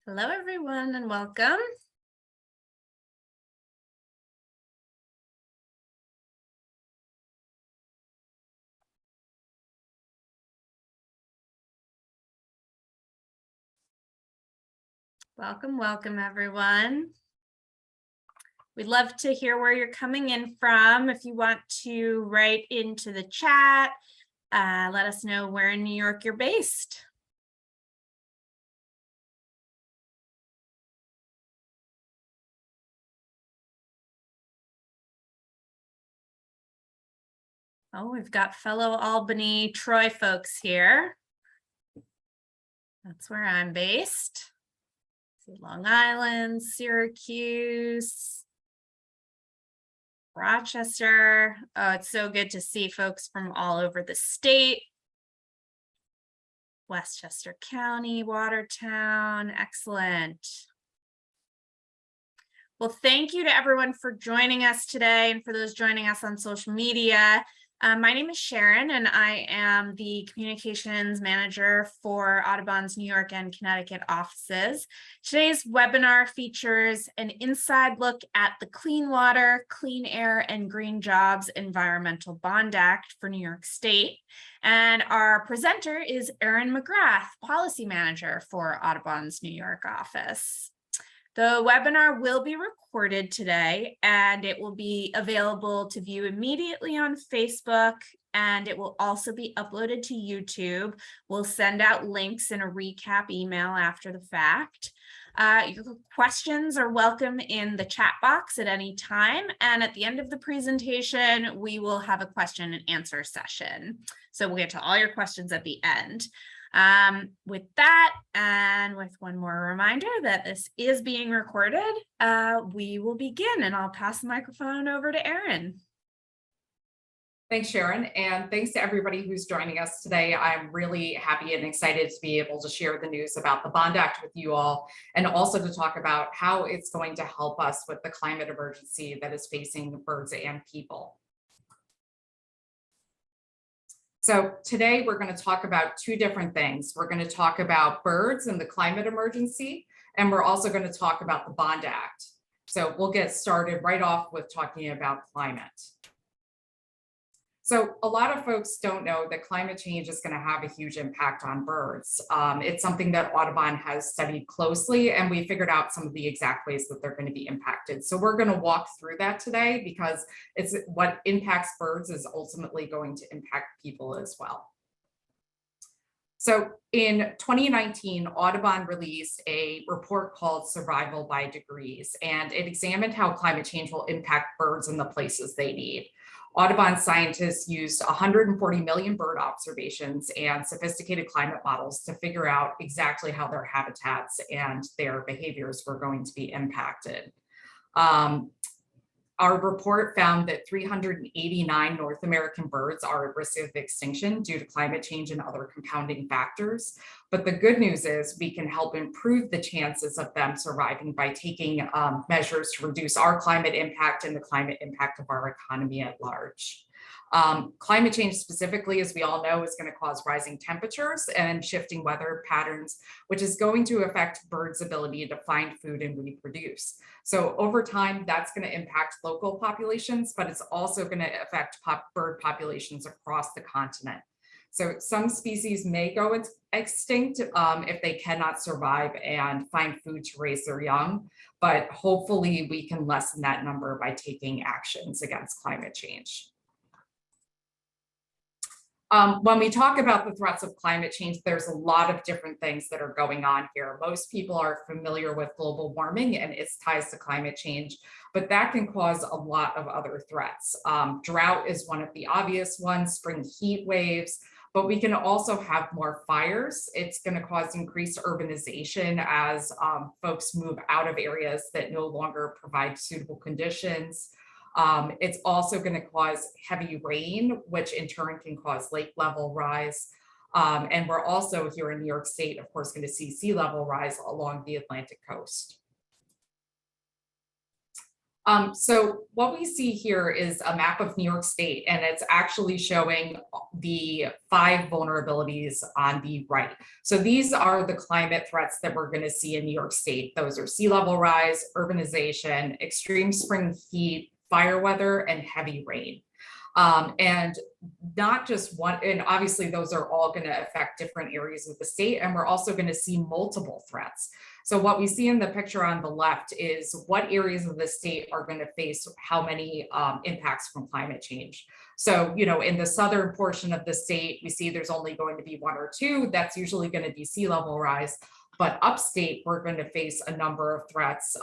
Hello, everyone, and welcome. Welcome, everyone. We'd love to hear where you're coming in from. If you want to write into the chat, let us know where in New York you're based. Oh, we've got fellow Albany, Troy folks here. That's where I'm based. See Long Island, Syracuse, Rochester. Oh, it's so good to see folks from all over the state. Westchester County, Watertown, excellent. Well, thank you to everyone for joining us today and for those joining us on social media. My name is Sharon, and I am the communications manager for Audubon's New York and Connecticut offices. Today's webinar features an inside look at the Clean Water, Clean Air, and Green Jobs Environmental Bond Act for New York State. And our presenter is Erin McGrath, policy manager for Audubon's New York office. The webinar will be recorded today, and it will be available to view immediately on Facebook, and it will also be uploaded to YouTube. We'll send out links in a recap email after the fact. Your questions are welcome in the chat box at any time, and at the end of the presentation, we will have a question and answer session. So we'll get to all your questions at the end. With that, and with one more reminder that this is being recorded, we will begin, and I'll pass the microphone over to Erin. Thanks, Sharon, and thanks to everybody who's joining us today. I'm really happy and excited to be able to share the news about the Bond Act with you all, and also to talk about how it's going to help us with the climate emergency that is facing birds and people. So today we're going to talk about two different things. We're going to talk about birds and the climate emergency, and we're also going to talk about the Bond Act. So we'll get started right off with talking about climate. So a lot of folks don't know that climate change is going to have a huge impact on birds. It's something that Audubon has studied closely, and we figured out some of the exact ways that they're going to be impacted. So we're going to walk through that today, because it's what impacts birds is ultimately going to impact people as well. So in 2019, Audubon released a report called Survival by Degrees, and it examined how climate change will impact birds in the places they need. Audubon scientists used 140 million bird observations and sophisticated climate models to figure out exactly how their habitats and their behaviors were going to be impacted. Our report found that 389 North American birds are at risk of extinction due to climate change and other compounding factors. But the good news is we can help improve the chances of them surviving by taking measures to reduce our climate impact and the climate impact of our economy at large. Climate change specifically, as we all know, is going to cause rising temperatures and shifting weather patterns, which is going to affect birds' ability to find food and reproduce. So over time, that's going to impact local populations, but it's also going to affect bird populations across the continent. So some species may go extinct if they cannot survive and find food to raise their young, but hopefully we can lessen that number by taking actions against climate change. When we talk about the threats of climate change, there's a lot of different things that are going on here. Most people are familiar with global warming and its ties to climate change, but that can cause a lot of other threats. Drought is one of the obvious ones, spring heat waves, but we can also have more fires. It's going to cause increased urbanization as folks move out of areas that no longer provide suitable conditions. It's also going to cause heavy rain, which in turn can cause lake level rise. And we're also here in New York State, of course, going to see sea level rise along the Atlantic coast. So what we see here is a map of New York State, and it's actually showing the 5 vulnerabilities on the right. So these are the climate threats that we're going to see in New York State. Those are sea level rise, urbanization, extreme spring heat, fire weather, and heavy rain. And not just one, and obviously those are all going to affect different areas of the state, and we're also going to see multiple threats. So what we see in the picture on the left is what areas of the state are going to face how many impacts from climate change. So, in the southern portion of the state, we see there's only going to be 1 or 2. That's usually going to be sea level rise. But upstate, we're going to face a number of threats,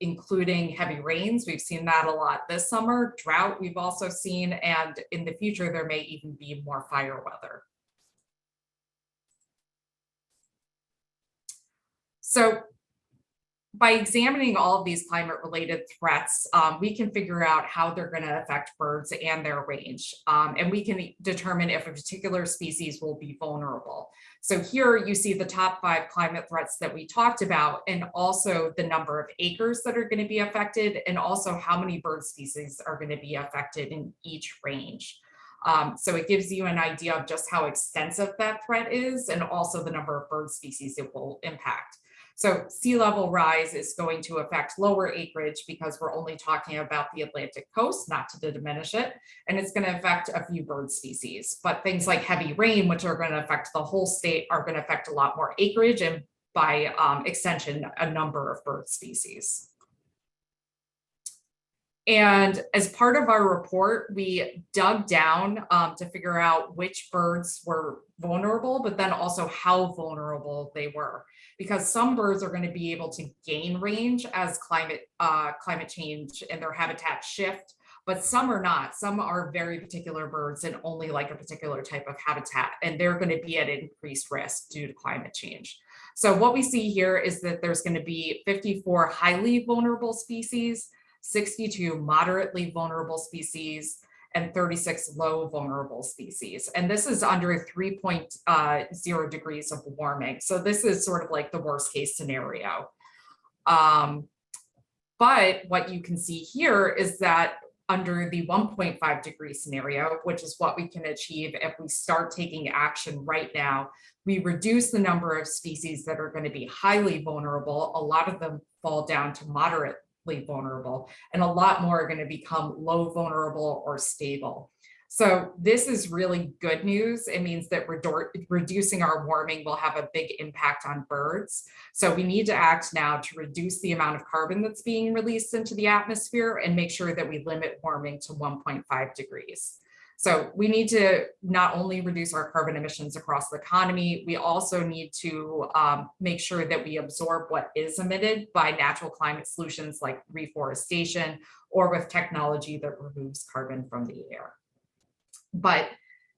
including heavy rains. We've seen that a lot this summer. Drought, we've also seen, and in the future, there may even be more fire weather. So by examining all of these climate related threats, we can figure out how they're going to affect birds and their range. And we can determine if a particular species will be vulnerable. So here you see the top 5 climate threats that we talked about, and also the number of acres that are going to be affected, and also how many bird species are going to be affected in each range. So it gives you an idea of just how extensive that threat is, and also the number of bird species it will impact. So sea level rise is going to affect lower acreage because we're only talking about the Atlantic coast, not to diminish it. And it's going to affect a few bird species. But things like heavy rain, which are going to affect the whole state, are going to affect a lot more acreage, and by extension, a number of bird species. And as part of our report, we dug down to figure out which birds were vulnerable, but then also how vulnerable they were. Because some birds are going to be able to gain range as climate change and their habitat shift, but some are not. Some are very particular birds and only like a particular type of habitat, and they're going to be at increased risk due to climate change. So what we see here is that there's going to be 54 highly vulnerable species, 62 moderately vulnerable species, and 36 low vulnerable species. And this is under 3.0 degrees of warming. So this is sort of like the worst case scenario. But what you can see here is that under the 1.5 degree scenario, which is what we can achieve if we start taking action right now, we reduce the number of species that are going to be highly vulnerable. A lot of them fall down to moderate vulnerable, and a lot more are going to become low vulnerable or stable. So this is really good news. It means that reducing our warming will have a big impact on birds. So we need to act now to reduce the amount of carbon that's being released into the atmosphere and make sure that we limit warming to 1.5 degrees. So we need to not only reduce our carbon emissions across the economy, we also need to make sure that we absorb what is emitted by natural climate solutions like reforestation, or with technology that removes carbon from the air. But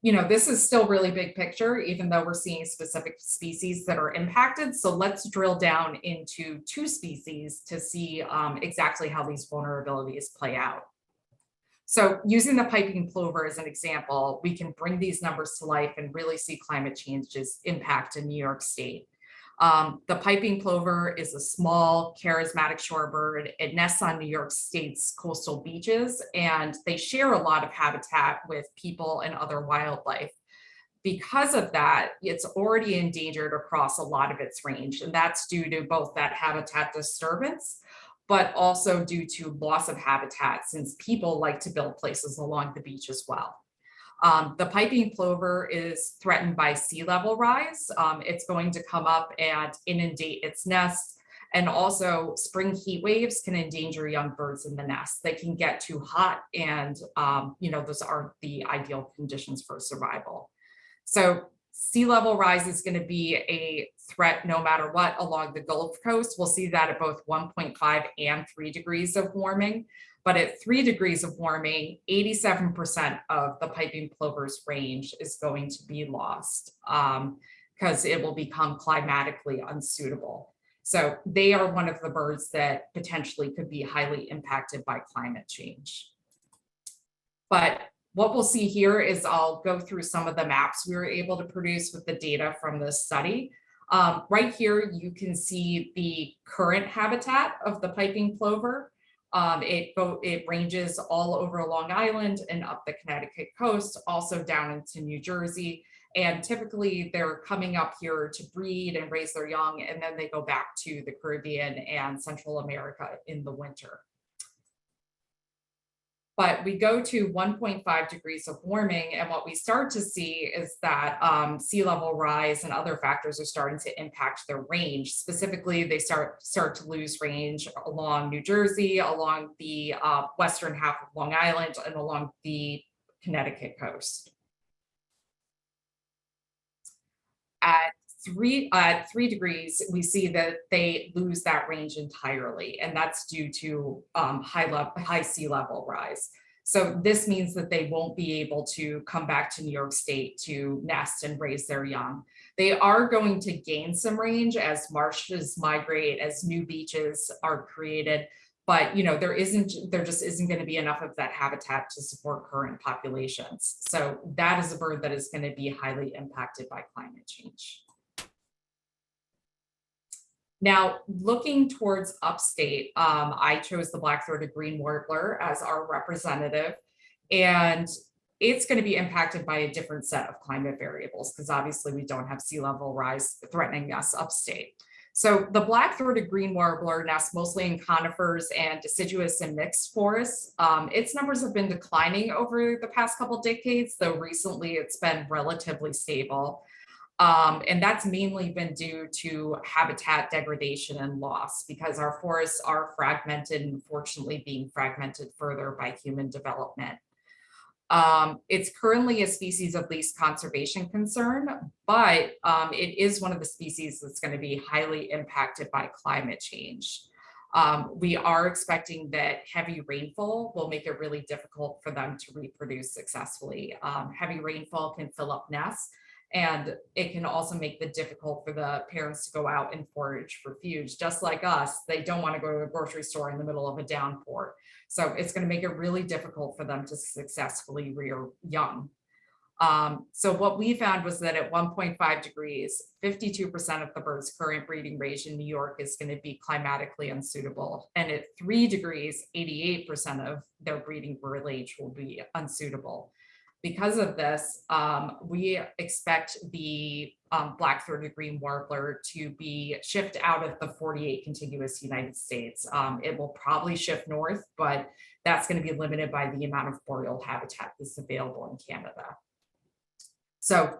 this is still really big picture, even though we're seeing specific species that are impacted. So let's drill down into 2 species to see exactly how these vulnerabilities play out. So using the piping plover as an example, we can bring these numbers to life and really see climate change's impact in New York State. The piping plover is a small, charismatic shorebird. It nests on New York State's coastal beaches, and they share a lot of habitat with people and other wildlife. Because of that, it's already endangered across a lot of its range, and that's due to both that habitat disturbance, but also due to loss of habitat, since people like to build places along the beach as well. The piping plover is threatened by sea level rise. It's going to come up and inundate its nest. And also spring heat waves can endanger young birds in the nest. They can get too hot, and those aren't the ideal conditions for survival. So sea level rise is going to be a threat no matter what along the Gulf Coast. We'll see that at both 1.5 and 3 degrees of warming. But at 3 degrees of warming, 87% of the piping plover's range is going to be lost because it will become climatically unsuitable. So they are one of the birds that potentially could be highly impacted by climate change. But what we'll see here is I'll go through some of the maps we were able to produce with the data from this study. Right here, you can see the current habitat of the piping plover. It ranges all over Long Island and up the Connecticut coast, also down into New Jersey. And typically they're coming up here to breed and raise their young, and then they go back to the Caribbean and Central America in the winter. But we go to 1.5 degrees of warming, and what we start to see is that sea level rise and other factors are starting to impact their range. Specifically, they start to lose range along New Jersey, along the western half of Long Island, and along the Connecticut coast. At 3 degrees, we see that they lose that range entirely, and that's due to high sea level rise. So this means that they won't be able to come back to New York State to nest and raise their young. They are going to gain some range as marshes migrate, as new beaches are created, but there just isn't going to be enough of that habitat to support current populations. So that is a bird that is going to be highly impacted by climate change. Now, looking towards upstate, I chose the black-throated green warbler as our representative, and it's going to be impacted by a different set of climate variables because obviously we don't have sea level rise threatening us upstate. So the black-throated green warbler nests mostly in conifers and deciduous and mixed forests. Its numbers have been declining over the past couple decades, though recently it's been relatively stable. And that's mainly been due to habitat degradation and loss because our forests are fragmented and unfortunately being fragmented further by human development. It's currently a species of least conservation concern, but it is one of the species that's going to be highly impacted by climate change. We are expecting that heavy rainfall will make it really difficult for them to reproduce successfully. Heavy rainfall can fill up nests, and it can also make it difficult for the parents to go out and forage for food. Just like us, they don't want to go to the grocery store in the middle of a downpour. So it's going to make it really difficult for them to successfully rear young. So what we found was that at 1.5 degrees, 52% of the bird's current breeding range in New York is going to be climatically unsuitable. And at 3 degrees, 88% of their breeding range will be unsuitable. Because of this, we expect the black-throated green warbler to be shipped out of the 48 contiguous United States. It will probably shift north, but that's going to be limited by the amount of boreal habitat that's available in Canada. So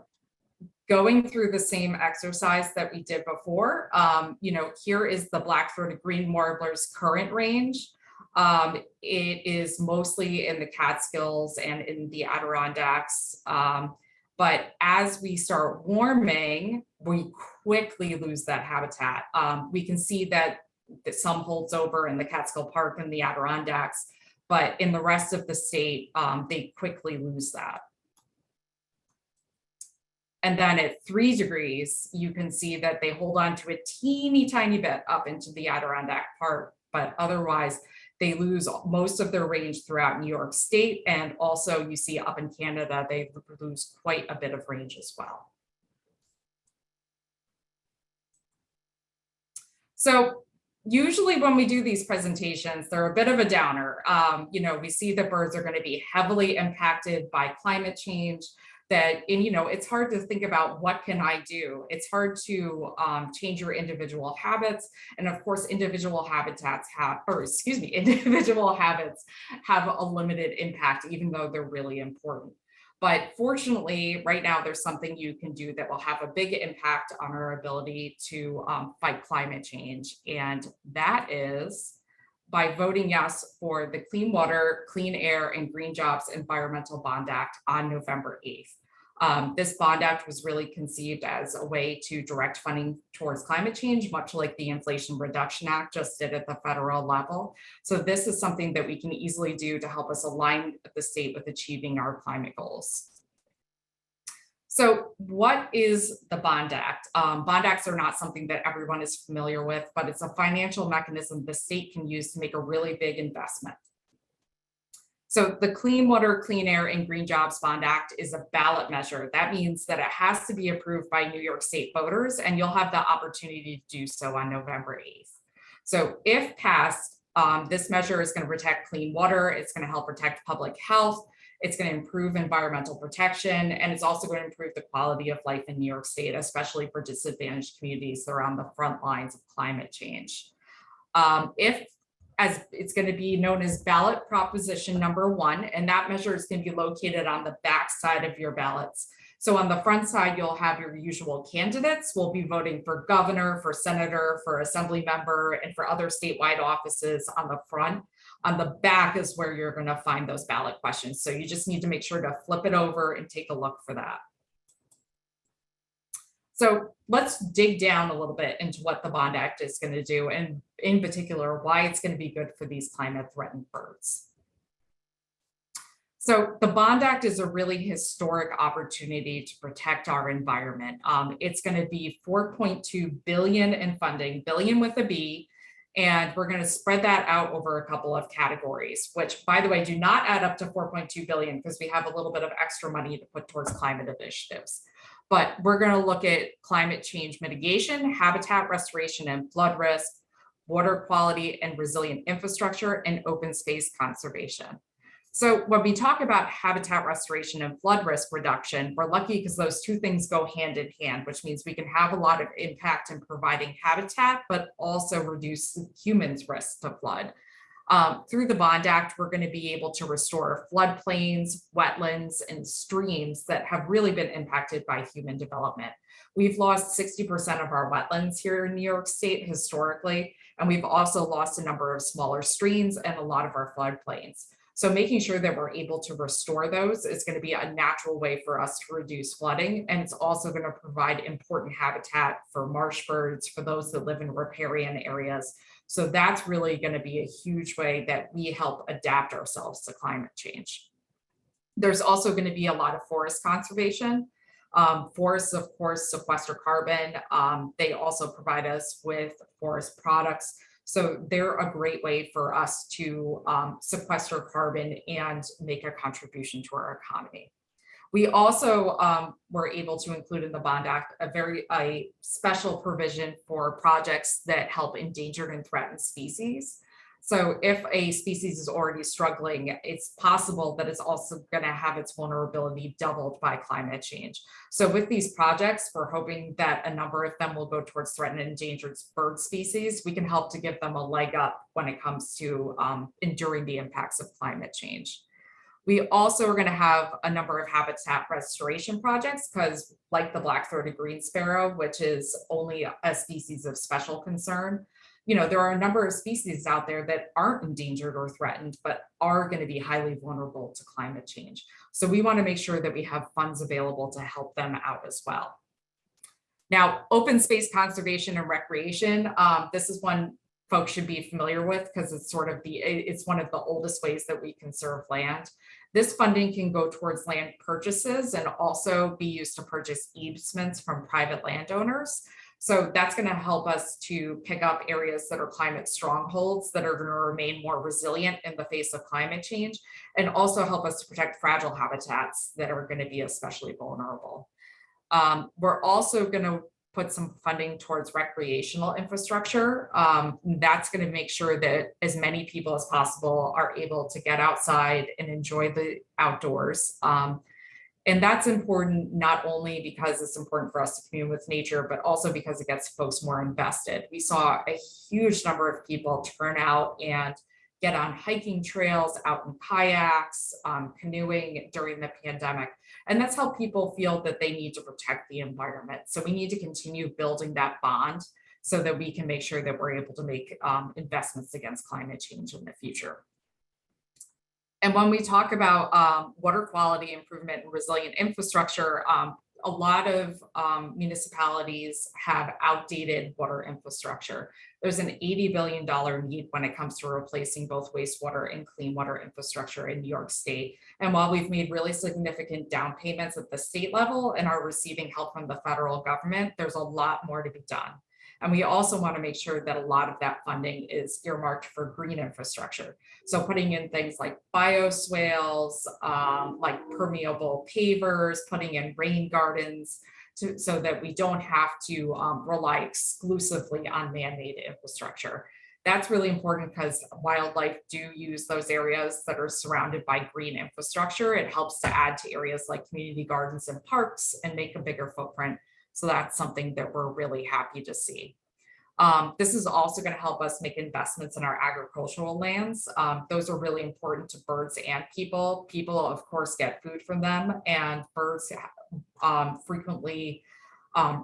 going through the same exercise that we did before, here is the black-throated green warbler's current range. It is mostly in the Catskills and in the Adirondacks. But as we start warming, we quickly lose that habitat. We can see that some holds over in the Catskill Park and the Adirondacks, but in the rest of the state, they quickly lose that. And then at 3 degrees, you can see that they hold on to a teeny tiny bit up into the Adirondack Park, but otherwise they lose most of their range throughout New York State. And also you see up in Canada, they lose quite a bit of range as well. So usually when we do these presentations, they're a bit of a downer. We see that birds are going to be heavily impacted by climate change. It's hard to think about what can I do. It's hard to change your individual habits, and of course, individual habits have a limited impact, even though they're really important. But fortunately, right now, there's something you can do that will have a big impact on our ability to fight climate change, and that is by voting yes for the Clean Water, Clean Air, and Green Jobs Environmental Bond Act on November 8th. This bond act was really conceived as a way to direct funding towards climate change, much like the Inflation Reduction Act just did at the federal level. So this is something that we can easily do to help us align the state with achieving our climate goals. So what is the Bond Act? Bond acts are not something that everyone is familiar with, but it's a financial mechanism the state can use to make a really big investment. So the Clean Water, Clean Air, and Green Jobs Bond Act is a ballot measure. That means that it has to be approved by New York State voters, and you'll have the opportunity to do so on November 8th. So if passed, This measure is going to protect clean water. It's going to help protect public health. It's going to improve environmental protection, and it's also going to improve the quality of life in New York State, especially for disadvantaged communities that are on the front lines of climate change. As it's going to be known as ballot proposition number 1, and that measure is going to be located on the back side of your ballots. So on the front side, you'll have your usual candidates. We'll be voting for governor, for senator, for assembly member, and for other statewide offices on the front. On the back is where you're going to find those ballot questions. So you just need to make sure to flip it over and take a look for that. So let's dig down a little bit into what the Bond Act is going to do, and in particular, why it's going to be good for these climate threatened birds. So the Bond Act is a really historic opportunity to protect our environment. It's going to be $4.2 billion in funding, billion with a B, and we're going to spread that out over a couple of categories, which, by the way, do not add up to $4.2 billion because we have a little bit of extra money to put towards climate initiatives. But we're going to look at climate change mitigation, habitat restoration and flood risk, water quality and resilient infrastructure, and open space conservation. So when we talk about habitat restoration and flood risk reduction, we're lucky because those two things go hand in hand, which means we can have a lot of impact in providing habitat, but also reduce humans' risk to flood. Through the Bond Act, we're going to be able to restore floodplains, wetlands, and streams that have really been impacted by human development. We've lost 60% of our wetlands here in New York State historically, and we've also lost a number of smaller streams and a lot of our floodplains. So making sure that we're able to restore those is going to be a natural way for us to reduce flooding. And it's also going to provide important habitat for marsh birds, for those that live in riparian areas. So that's really going to be a huge way that we help adapt ourselves to climate change. There's also going to be a lot of forest conservation. Forests, of course, sequester carbon. They also provide us with forest products. So they're a great way for us to sequester carbon and make a contribution to our economy. We also were able to include in the Bond Act a special provision for projects that help endangered and threatened species. So if a species is already struggling, it's possible that it's also going to have its vulnerability doubled by climate change. So with these projects, we're hoping that a number of them will go towards threatened and endangered bird species. We can help to give them a leg up when it comes to enduring the impacts of climate change. We also are going to have a number of habitat restoration projects because, like the black-throated green sparrow, which is only a species of special concern, there are a number of species out there that aren't endangered or threatened, but are going to be highly vulnerable to climate change. So we want to make sure that we have funds available to help them out as well. Now, open space conservation and recreation, this is one folks should be familiar with because it's it's one of the oldest ways that we conserve land. This funding can go towards land purchases and also be used to purchase easements from private landowners. So that's going to help us to pick up areas that are climate strongholds that are going to remain more resilient in the face of climate change, and also help us to protect fragile habitats that are going to be especially vulnerable. We're also going to put some funding towards recreational infrastructure. That's going to make sure that as many people as possible are able to get outside and enjoy the outdoors. And that's important not only because it's important for us to commune with nature, but also because it gets folks more invested. We saw a huge number of people turn out and get on hiking trails, out in kayaks, canoeing during the pandemic. And that's how people feel that they need to protect the environment. So we need to continue building that bond so that we can make sure that we're able to make investments against climate change in the future. And when we talk about water quality improvement and resilient infrastructure, a lot of municipalities have outdated water infrastructure. There's an $80 billion need when it comes to replacing both wastewater and clean water infrastructure in New York State. And while we've made really significant down payments at the state level and are receiving help from the federal government, there's a lot more to be done. And we also want to make sure that a lot of that funding is earmarked for green infrastructure. So putting in things like bioswales, like permeable pavers, putting in rain gardens, so that we don't have to rely exclusively on man-made infrastructure. That's really important because wildlife do use those areas that are surrounded by green infrastructure. It helps to add to areas like community gardens and parks and make a bigger footprint. So that's something that we're really happy to see. This is also going to help us make investments in our agricultural lands. Those are really important to birds and people. People, of course, get food from them, and birds frequently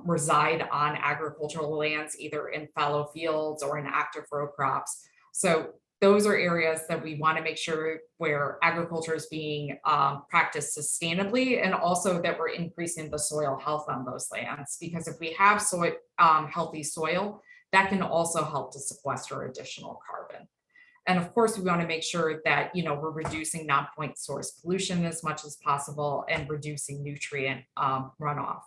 reside on agricultural lands, either in fallow fields or in active row crops. So those are areas that we want to make sure where agriculture is being practiced sustainably, and also that we're increasing the soil health on those lands. Because if we have healthy soil, that can also help to sequester additional carbon. And of course, we want to make sure that we're reducing non-point source pollution as much as possible and reducing nutrient runoff.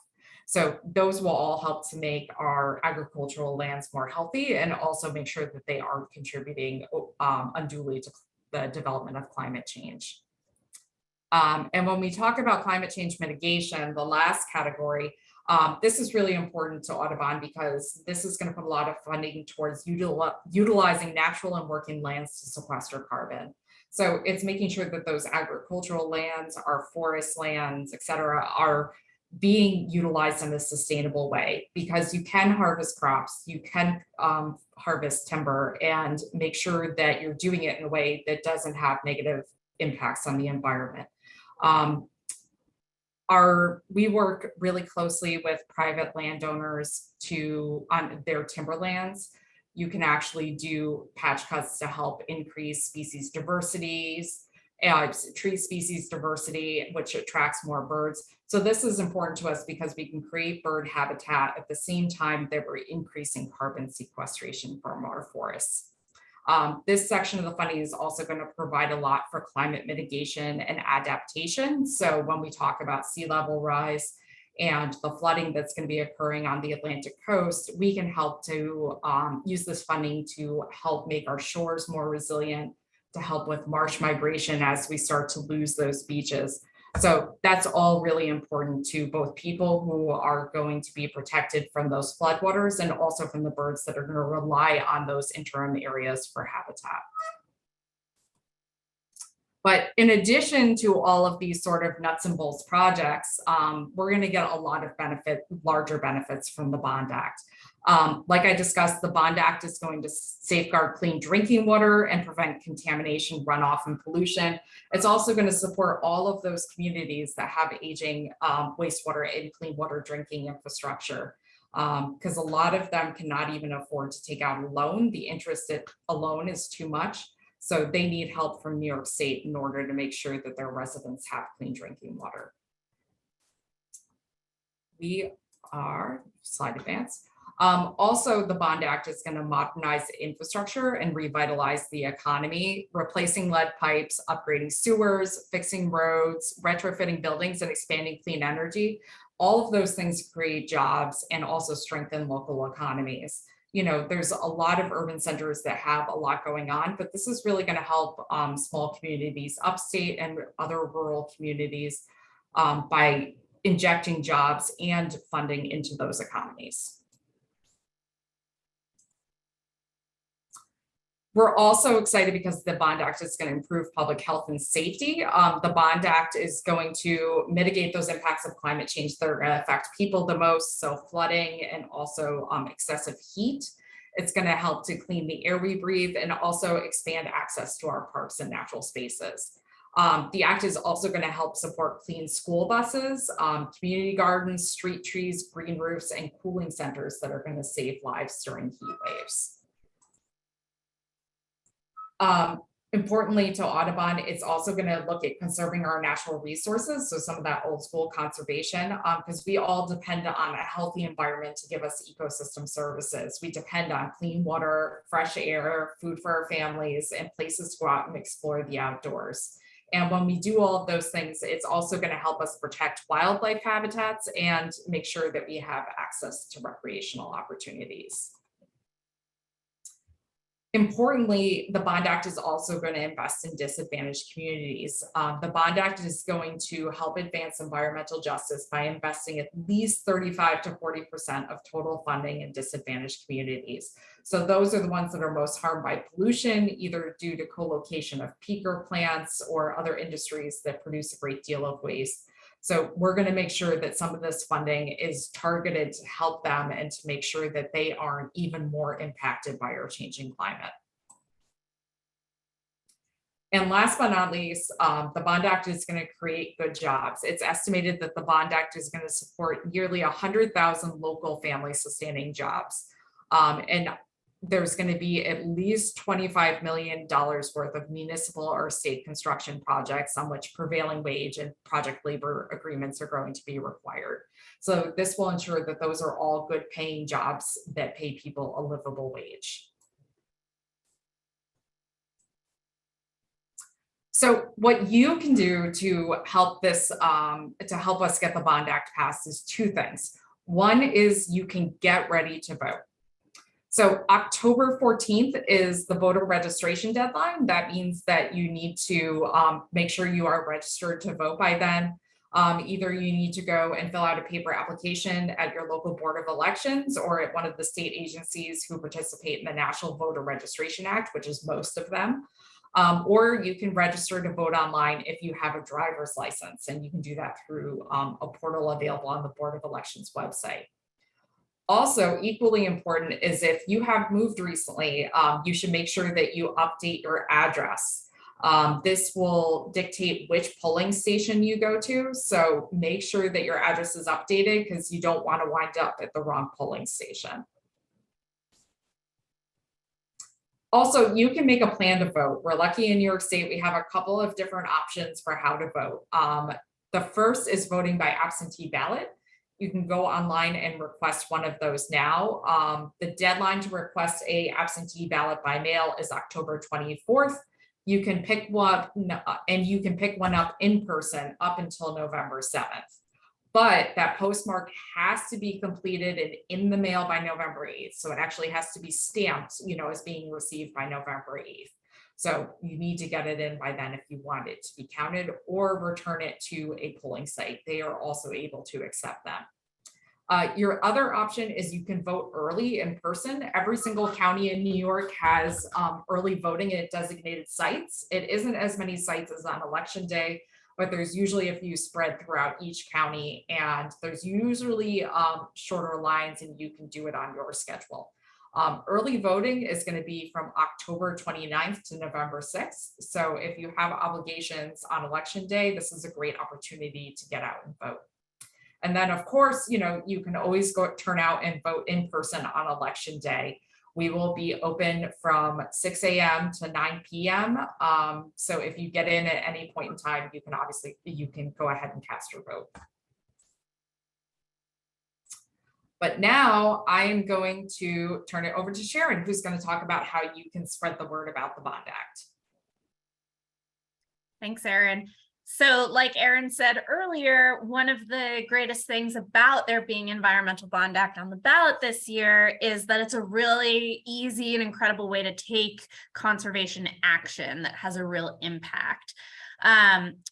So those will all help to make our agricultural lands more healthy, and also make sure that they aren't contributing unduly to the development of climate change. And when we talk about climate change mitigation, the last category, this is really important to Audubon because this is going to put a lot of funding towards utilizing natural and working lands to sequester carbon. So it's making sure that those agricultural lands, our forest lands, et cetera, are being utilized in a sustainable way, because you can harvest crops, you can harvest timber, and make sure that you're doing it in a way that doesn't have negative impacts on the environment. We work really closely with private landowners on their timberlands. You can actually do patch cuts to help increase species diversities, tree species diversity, which attracts more birds. So this is important to us because we can create bird habitat at the same time that we're increasing carbon sequestration from our forests. This section of the funding is also going to provide a lot for climate mitigation and adaptation. So when we talk about sea level rise and the flooding that's going to be occurring on the Atlantic coast, we can help to use this funding to help make our shores more resilient, to help with marsh migration as we start to lose those beaches. So that's all really important to both people who are going to be protected from those floodwaters, and also from the birds that are going to rely on those interim areas for habitat. But in addition to all of these sort of nuts and bolts projects, we're going to get a lot of larger benefits from the Bond Act. Like I discussed, the Bond Act is going to safeguard clean drinking water and prevent contamination, runoff, and pollution. It's also going to support all of those communities that have aging wastewater and clean water drinking infrastructure, because a lot of them cannot even afford to take out a loan. The interest alone is too much. So they need help from New York State in order to make sure that their residents have clean drinking water. Slide advance. Also, the Bond Act is going to modernize the infrastructure and revitalize the economy, replacing lead pipes, upgrading sewers, fixing roads, retrofitting buildings, and expanding clean energy. All of those things create jobs and also strengthen local economies. There's a lot of urban centers that have a lot going on, but this is really going to help small communities upstate and other rural communities by injecting jobs and funding into those economies. We're also excited because the Bond Act is going to improve public health and safety. The Bond Act is going to mitigate those impacts of climate change that are going to affect people the most, so flooding and also excessive heat. It's going to help to clean the air we breathe and also expand access to our parks and natural spaces. The Act is also going to help support clean school buses, community gardens, street trees, green roofs, and cooling centers that are going to save lives during heat waves. Importantly to Audubon, it's also going to look at conserving our natural resources, so some of that old school conservation, because we all depend on a healthy environment to give us ecosystem services. We depend on clean water, fresh air, food for our families, and places to go out and explore the outdoors. And when we do all of those things, it's also going to help us protect wildlife habitats and make sure that we have access to recreational opportunities. Importantly, the Bond Act is also going to invest in disadvantaged communities. The Bond Act is going to help advance environmental justice by investing at least 35 to 40% of total funding in disadvantaged communities. So those are the ones that are most harmed by pollution, either due to co-location of peaker plants or other industries that produce a great deal of waste. So we're going to make sure that some of this funding is targeted to help them and to make sure that they aren't even more impacted by our changing climate. And last but not least, the Bond Act is going to create good jobs. It's estimated that the Bond Act is going to support nearly 100,000 local family sustaining jobs. And there's going to be at least $25 million worth of municipal or state construction projects on which prevailing wage and project labor agreements are going to be required. So this will ensure that those are all good paying jobs that pay people a livable wage. So what you can do to help this, to help us get the Bond Act passed is two things. One is you can get ready to vote. So October 14th is the voter registration deadline. That means that you need to make sure you are registered to vote by then. Either you need to go and fill out a paper application at your local board of elections or at one of the state agencies who participate in the National Voter Registration Act, which is most of them. Or you can register to vote online if you have a driver's license, and you can do that through a portal available on the Board of Elections website. Also, equally important is if you have moved recently, you should make sure that you update your address. This will dictate which polling station you go to. So make sure that your address is updated because you don't want to wind up at the wrong polling station. Also, you can make a plan to vote. We're lucky in New York State, we have a couple of different options for how to vote. The first is voting by absentee ballot. You can go online and request one of those now. The deadline to request a absentee ballot by mail is October 24th. You can pick one, and you can pick one up in person up until November 7th. But that postmark has to be completed and in the mail by November 8th. So it actually has to be stamped, as being received by November 8th. So you need to get it in by then if you want it to be counted, or return it to a polling site. They are also able to accept them. Your other option is you can vote early in person. Every single county in New York has early voting at designated sites. It isn't as many sites as on election day, but there's usually a few spread throughout each county, and there's usually shorter lines, and you can do it on your schedule. Early voting is going to be from October 29th to November 6th. So if you have obligations on election day, this is a great opportunity to get out and vote. And then, of course, you can always go turn out and vote in person on election day. We will be open from 6 a.m. to 9 p.m. So if you get in at any point in time, you can go ahead and cast your vote. But now I am going to turn it over to Sharon, who's going to talk about how you can spread the word about the Bond Act. Thanks, Erin. So like Erin said earlier, one of the greatest things about there being Environmental Bond Act on the ballot this year is that it's a really easy and incredible way to take conservation action that has a real impact.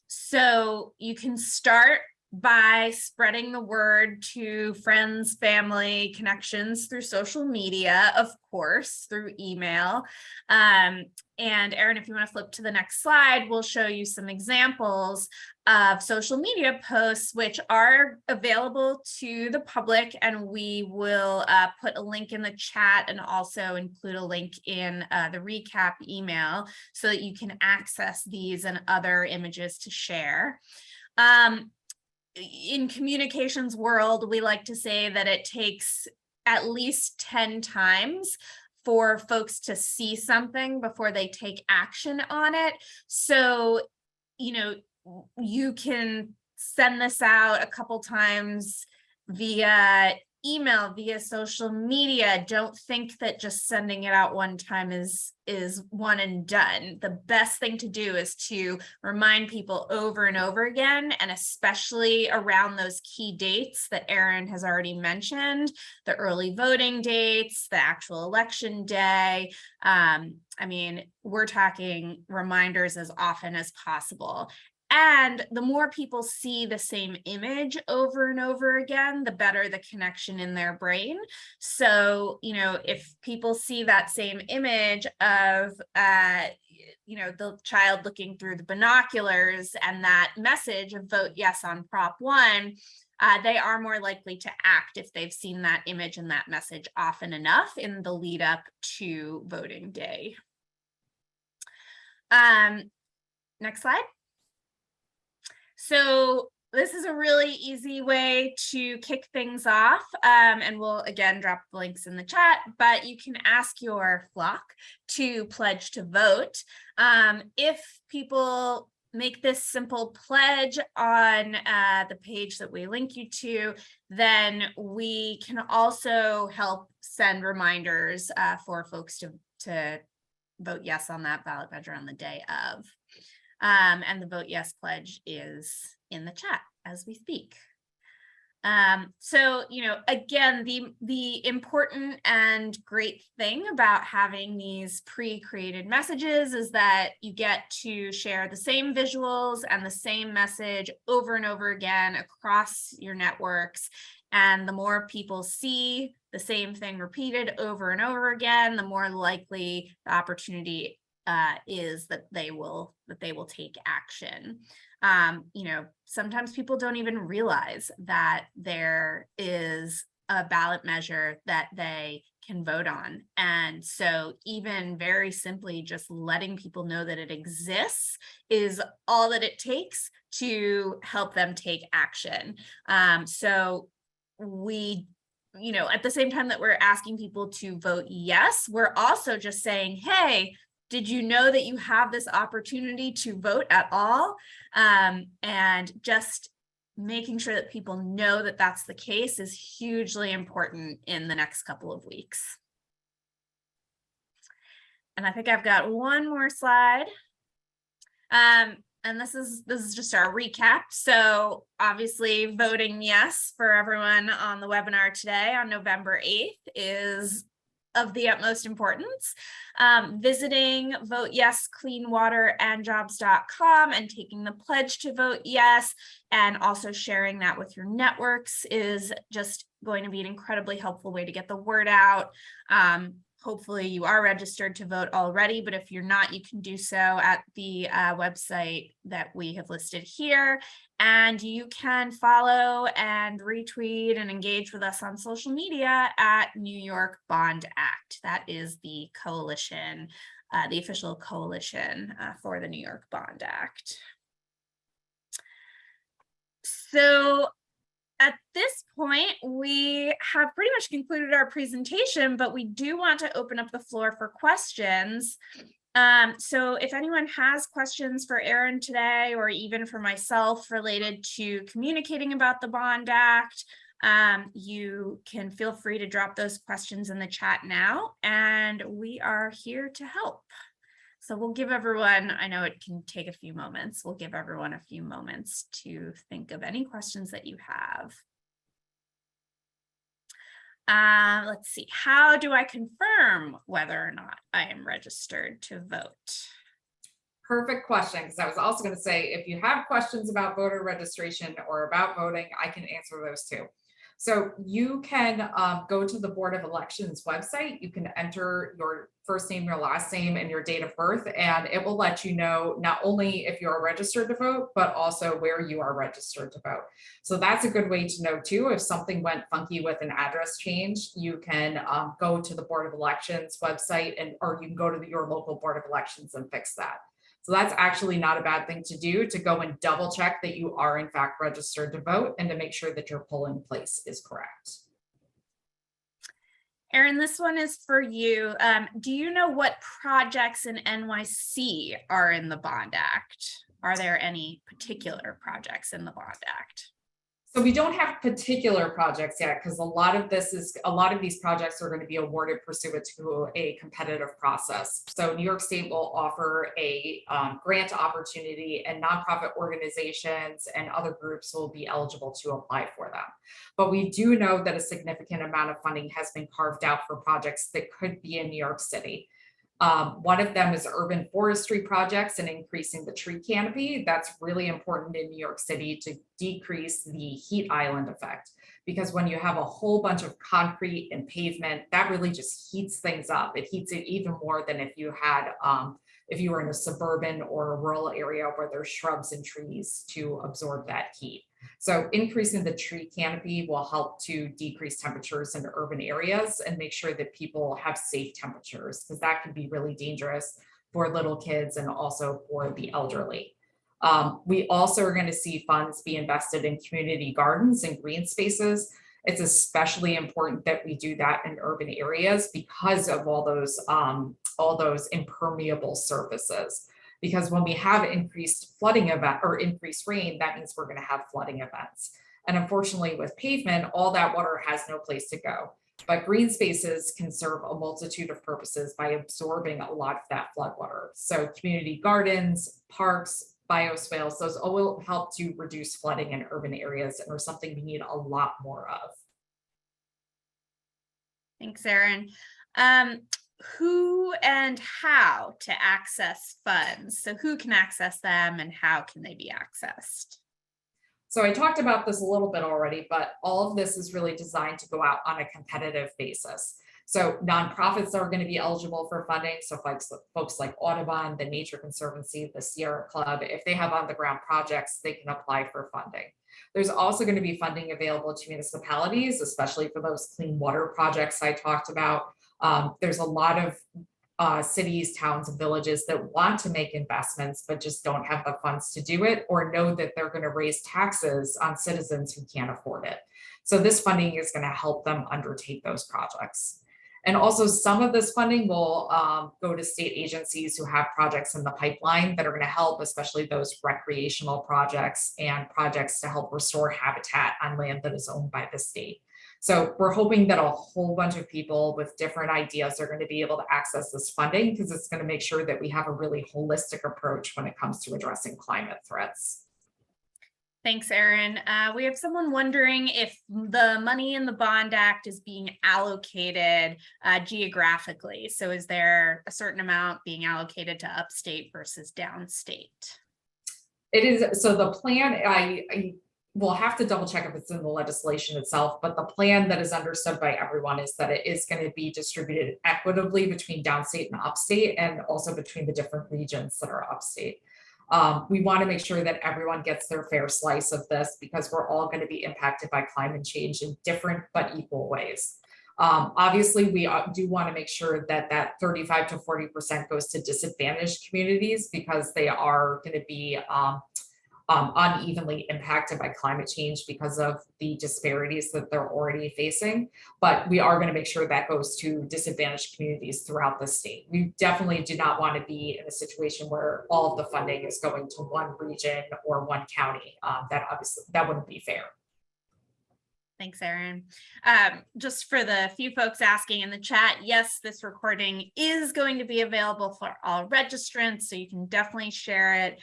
So you can start by spreading the word to friends, family, connections through social media, of course, through email. And Erin, if you want to flip to the next slide, we'll show you some examples of social media posts, which are available to the public. And we will put a link in the chat and also include a link in the recap email so that you can access these and other images to share. In communications world, we like to say that it takes at least 10 times for folks to see something before they take action on it. So, you can send this out a couple times via email, via social media. Don't think that just sending it out one time is one and done. The best thing to do is to remind people over and over again, and especially around those key dates that Erin has already mentioned, the early voting dates, the actual election day. I mean, we're talking reminders as often as possible. And the more people see the same image over and over again, the better the connection in their brain. So, you know, if people see that same image of, you know, the child looking through the binoculars and that message of vote yes on Prop 1, they are more likely to act if they've seen that image and that message often enough in the lead up to voting day. Next slide. So this is a really easy way to kick things off, and we'll again drop the links in the chat, but you can ask your flock to pledge to vote. If people make this simple pledge on the page that we link you to, then we can also help send reminders for folks to vote yes on that ballot measure on the day of. And the vote yes pledge is in the chat as we speak. So, you know, again, the important and great thing about having these pre-created messages is that you get to share the same visuals and the same message over and over again across your networks. And the more people see the same thing repeated over and over again, the more likely the opportunity is that they will take action. You know, sometimes people don't even realize that there is a ballot measure that they can vote on. And so even very simply just letting people know that it exists is all that it takes to help them take action. So we, you know, at the same time that we're asking people to vote yes, we're also just saying, hey, did you know that you have this opportunity to vote at all? And just making sure that people know that that's the case is hugely important in the next couple of weeks. And I think I've got one more slide. And this is just our recap. So obviously voting yes for everyone on the webinar today on November 8th is of the utmost importance. Visiting voteyescleanwaterandjobs.com and taking the pledge to vote yes, and also sharing that with your networks is just going to be an incredibly helpful way to get the word out. Hopefully you are registered to vote already, but if you're not, you can do so at the website that we have listed here. And you can follow and retweet and engage with us on social media at New York Bond Act. That is the coalition, the official coalition for the New York Bond Act. So at this point, we have pretty much concluded our presentation, but we do want to open up the floor for questions. So if anyone has questions for Erin today, or even for myself related to communicating about the Bond Act, you can feel free to drop those questions in the chat now, and we are here to help. So we'll give everyone, I know it can take a few moments, we'll give everyone a few moments to think of any questions that you have. Let's see, how do I confirm whether or not I am registered to vote? Perfect question, because I was also going to say, if you have questions about voter registration or about voting, I can answer those too. So you can go to the Board of Elections website. You can enter your first name, your last name, and your date of birth, and it will let you know not only if you're registered to vote, but also where you are registered to vote. So that's a good way to know too. If something went funky with an address change, you can go to the Board of Elections website, or you can go to your local Board of Elections and fix that. So that's actually not a bad thing to do, to go and double check that you are in fact registered to vote and to make sure that your polling place is correct. Erin, this one is for you. Do you know what projects in NYC are in the Bond Act? Are there any particular projects in the Bond Act? So we don't have particular projects yet because a lot of these projects are going to be awarded pursuant to a competitive process. So New York State will offer a grant opportunity, and nonprofit organizations and other groups will be eligible to apply for them. But we do know that a significant amount of funding has been carved out for projects that could be in New York City. One of them is urban forestry projects and increasing the tree canopy. That's really important in New York City to decrease the heat island effect. Because when you have a whole bunch of concrete and pavement, that really just heats things up. It heats it even more than if you were in a suburban or a rural area where there's shrubs and trees to absorb that heat. So increasing the tree canopy will help to decrease temperatures in urban areas and make sure that people have safe temperatures, because that can be really dangerous for little kids and also for the elderly. We also are going to see funds be invested in community gardens and green spaces. It's especially important that we do that in urban areas because of all those impermeable surfaces. Because when we have increased flooding event or increased rain, that means we're going to have flooding events. And unfortunately, with pavement, all that water has no place to go. But green spaces can serve a multitude of purposes by absorbing a lot of that flood water. So community gardens, parks, bioswales, those all will help to reduce flooding in urban areas and are something we need a lot more of. Thanks, Erin. Who and how to access funds? So who can access them and how can they be accessed? So I talked about this a little bit already, but all of this is really designed to go out on a competitive basis. So nonprofits are going to be eligible for funding. So folks like Audubon, the Nature Conservancy, the Sierra Club, if they have on the ground projects, they can apply for funding. There's also going to be funding available to municipalities, especially for those clean water projects I talked about. There's a lot of cities, towns, and villages that want to make investments, but just don't have the funds to do it or know that they're going to raise taxes on citizens who can't afford it. So this funding is going to help them undertake those projects. And also some of this funding will go to state agencies who have projects in the pipeline that are going to help, especially those recreational projects and projects to help restore habitat on land that is owned by the state. So we're hoping that a whole bunch of people with different ideas are going to be able to access this funding because it's going to make sure that we have a really holistic approach when it comes to addressing climate threats. Thanks, Erin. We have someone wondering if the money in the Bond Act is being allocated geographically. So is there a certain amount being allocated to upstate versus downstate? It is. So the plan, I will have to double check if it's in the legislation itself, but the plan that is understood by everyone is that it is going to be distributed equitably between downstate and upstate and also between the different regions that are upstate. We want to make sure that everyone gets their fair slice of this because we're all going to be impacted by climate change in different but equal ways. Obviously, we do want to make sure that that 35 to 40% goes to disadvantaged communities because they are going to be unevenly impacted by climate change because of the disparities that they're already facing. But we are going to make sure that goes to disadvantaged communities throughout the state. We definitely do not want to be in a situation where all of the funding is going to one region or one county. That wouldn't be fair. Thanks, Erin. Just for the few folks asking in the chat, yes, this recording is going to be available for all registrants, so you can definitely share it.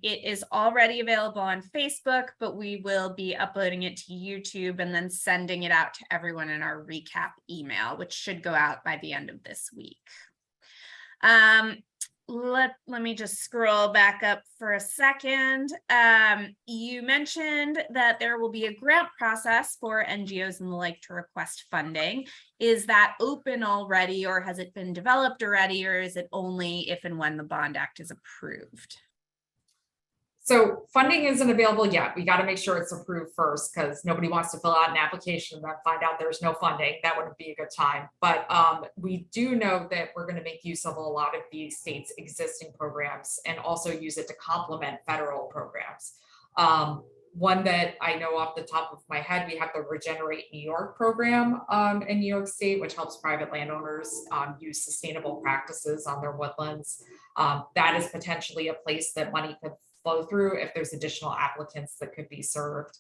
It is already available on Facebook, but we will be uploading it to YouTube and then sending it out to everyone in our recap email, which should go out by the end of this week. Let me just scroll back up for a second. You mentioned that there will be a grant process for NGOs and the like to request funding. Is that open already, or has it been developed already, or is it only if and when the Bond Act is approved? So funding isn't available yet. We got to make sure it's approved first because nobody wants to fill out an application and then find out there's no funding. That wouldn't be a good time. But we do know that we're going to make use of a lot of the state's existing programs and also use it to complement federal programs. One that I know off the top of my head, we have the Regenerate New York program in New York State, which helps private landowners use sustainable practices on their woodlands. That is potentially a place that money could flow through if there's additional applicants that could be served.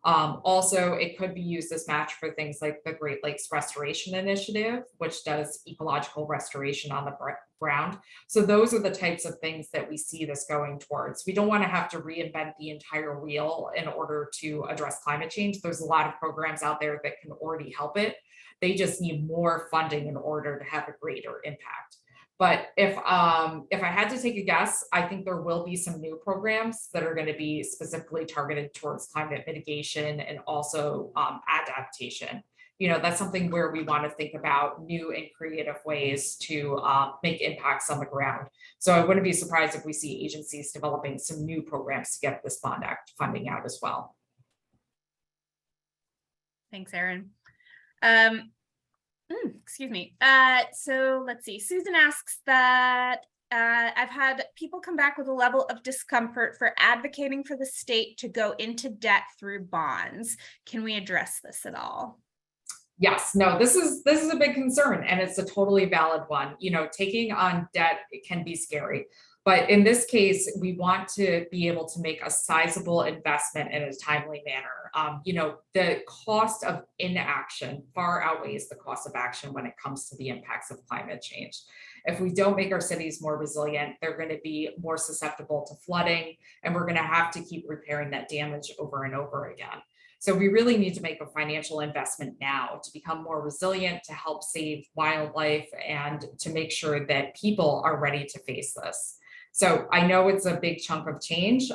Also, it could be used as match for things like the Great Lakes Restoration Initiative, which does ecological restoration on the ground. So those are the types of things that we see this going towards. We don't want to have to reinvent the entire wheel in order to address climate change. There's a lot of programs out there that can already help it. They just need more funding in order to have a greater impact. But if I had to take a guess, I think there will be some new programs that are going to be specifically targeted towards climate mitigation and also adaptation. You know, that's something where we want to think about new and creative ways to make impacts on the ground. So I wouldn't be surprised if we see agencies developing some new programs to get this Bond Act funding out as well. Thanks, Erin. Excuse me. So let's see. Susan asks that I've had people come back with a level of discomfort for advocating for the state to go into debt through bonds. Can we address this at all? Yes, no, this is a big concern, and it's a totally valid one. You know, taking on debt, it can be scary. But in this case, we want to be able to make a sizable investment in a timely manner. You know, the cost of inaction far outweighs the cost of action when it comes to the impacts of climate change. If we don't make our cities more resilient, they're going to be more susceptible to flooding, and we're going to have to keep repairing that damage over and over again. So we really need to make a financial investment now to become more resilient, to help save wildlife, and to make sure that people are ready to face this. So I know it's a big chunk of change,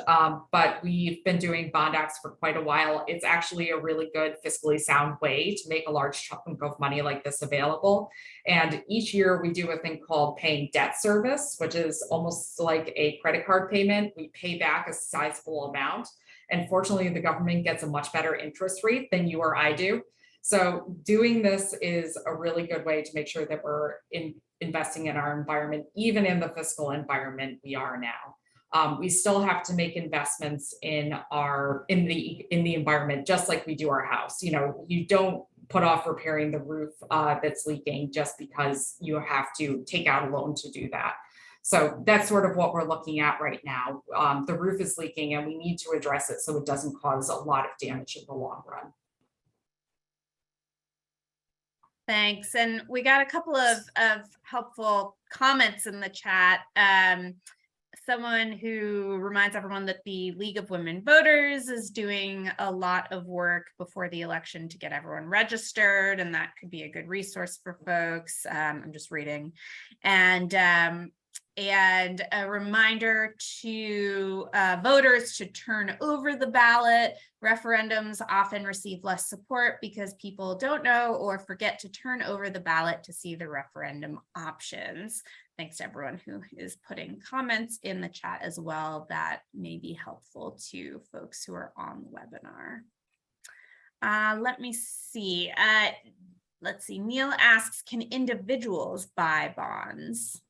but we've been doing bond acts for quite a while. It's actually a really good fiscally sound way to make a large chunk of money like this available. And each year we do a thing called paying debt service, which is almost like a credit card payment. We pay back a sizable amount. And fortunately, the government gets a much better interest rate than you or I do. So doing this is a really good way to make sure that we're investing in our environment, even in the fiscal environment we are now. We still have to make investments in the environment, just like we do our house. You know, you don't put off repairing the roof that's leaking just because you have to take out a loan to do that. So that's sort of what we're looking at right now. The roof is leaking and we need to address it so it doesn't cause a lot of damage in the long run. Thanks. And we got a couple of helpful comments in the chat. Someone who reminds everyone that the League of Women Voters is doing a lot of work before the election to get everyone registered, and that could be a good resource for folks. I'm just reading. And a reminder to voters to turn over the ballot. Referendums often receive less support because people don't know or forget to turn over the ballot to see the referendum options. Thanks to everyone who is putting comments in the chat as well. That may be helpful to folks who are on the webinar. Let me see. Let's see. Neil asks, can individuals buy bonds?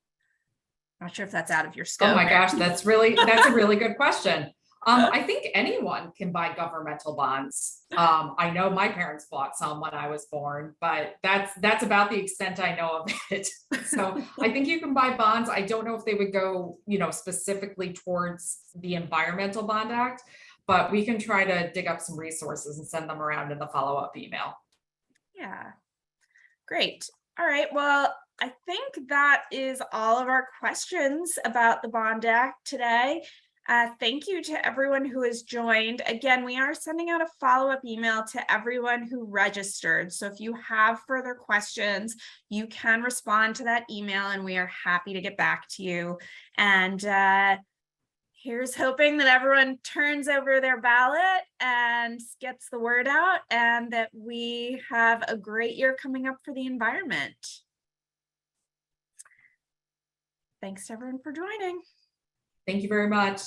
Not sure if that's out of your scope. Oh my gosh, that's a really good question. I think anyone can buy governmental bonds. I know my parents bought some when I was born, but that's about the extent I know of it. So I think you can buy bonds. I don't know if they would go, you know, specifically towards the Environmental Bond Act, but we can try to dig up some resources and send them around in the follow-up email. Yeah, great. All right, well, I think that is all of our questions about the Bond Act today. Thank you to everyone who has joined. Again, we are sending out a follow-up email to everyone who registered. So if you have further questions, you can respond to that email and we are happy to get back to you. And here's hoping that everyone turns over their ballot and gets the word out, and that we have a great year coming up for the environment. Thanks to everyone for joining. Thank you very much.